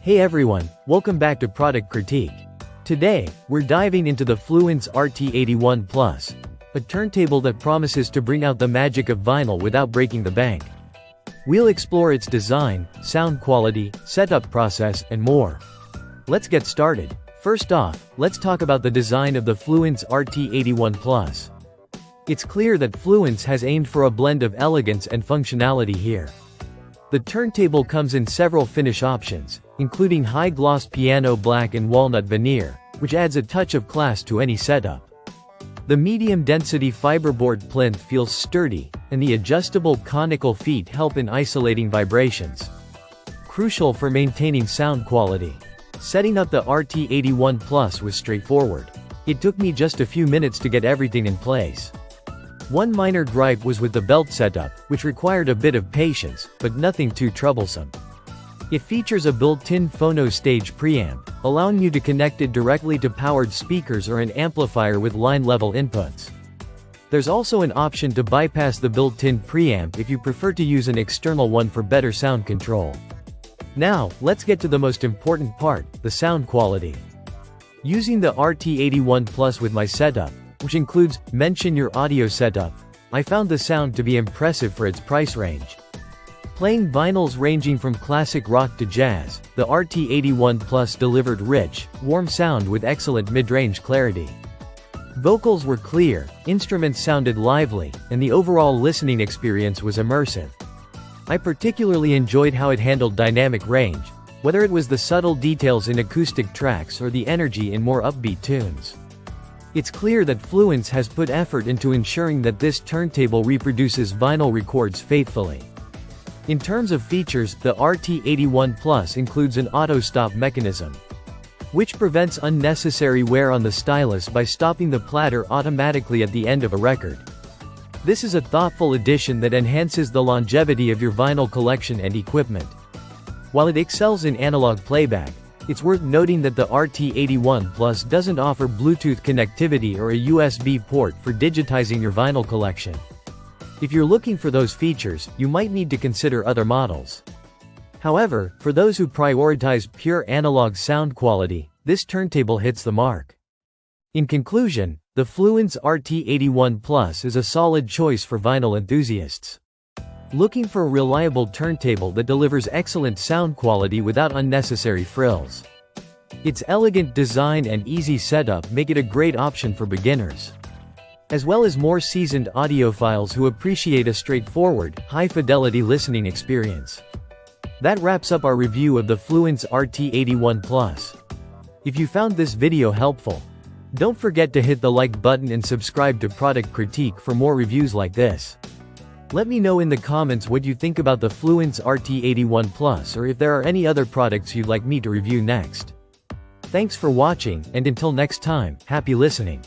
Hey everyone, welcome back to Product Critique. Today, we're diving into the Fluance RT81 Plus, a turntable that promises to bring out the magic of vinyl without breaking the bank. We'll explore its design, sound quality, setup process, and more. Let's get started. First off, let's talk about the design of the Fluance RT81 Plus. It's clear that Fluance has aimed for a blend of elegance and functionality here. The turntable comes in several finish options, including high-gloss piano black and walnut veneer, which adds a touch of class to any setup. The medium-density fiberboard plinth feels sturdy, and the adjustable conical feet help in isolating vibrations, crucial for maintaining sound quality. Setting up the RT81 Plus was straightforward. It took me just a few minutes to get everything in place. One minor gripe was with the belt setup, which required a bit of patience, but nothing too troublesome. It features a built-in phono stage preamp, allowing you to connect it directly to powered speakers or an amplifier with line-level inputs. There's also an option to bypass the built-in preamp if you prefer to use an external one for better sound control. Now, let's get to the most important part, the sound quality. Using the RT81 Plus with my setup, which includes Mention Your Audio setup, I found the sound to be impressive for its price range. Playing vinyls ranging from classic rock to jazz, the RT81 Plus delivered rich, warm sound with excellent mid-range clarity. Vocals were clear, instruments sounded lively, and the overall listening experience was immersive. I particularly enjoyed how it handled dynamic range, whether it was the subtle details in acoustic tracks or the energy in more upbeat tunes. It's clear that Fluance has put effort into ensuring that this turntable reproduces vinyl records faithfully. In terms of features, the RT81 Plus includes an auto-stop mechanism, which prevents unnecessary wear on the stylus by stopping the platter automatically at the end of a record. This is a thoughtful addition that enhances the longevity of your vinyl collection and equipment. While it excels in analog playback, it's worth noting that the RT81 Plus doesn't offer Bluetooth connectivity or a USB port for digitizing your vinyl collection. If you're looking for those features, you might need to consider other models. However, for those who prioritize pure analog sound quality, this turntable hits the mark. In conclusion, the Fluance RT81 Plus is a solid choice for vinyl enthusiasts looking for a reliable turntable that delivers excellent sound quality without unnecessary frills. Its elegant design and easy setup make it a great option for beginners, as well as more seasoned audiophiles who appreciate a straightforward, high-fidelity listening experience. That wraps up our review of the Fluance RT81 Plus. If you found this video helpful, don't forget to hit the like button and subscribe to Product Critique for more reviews like this. Let me know in the comments what you think about the Fluance RT81 Plus or if there are any other products you'd like me to review next. Thanks for watching, and until next time, happy listening.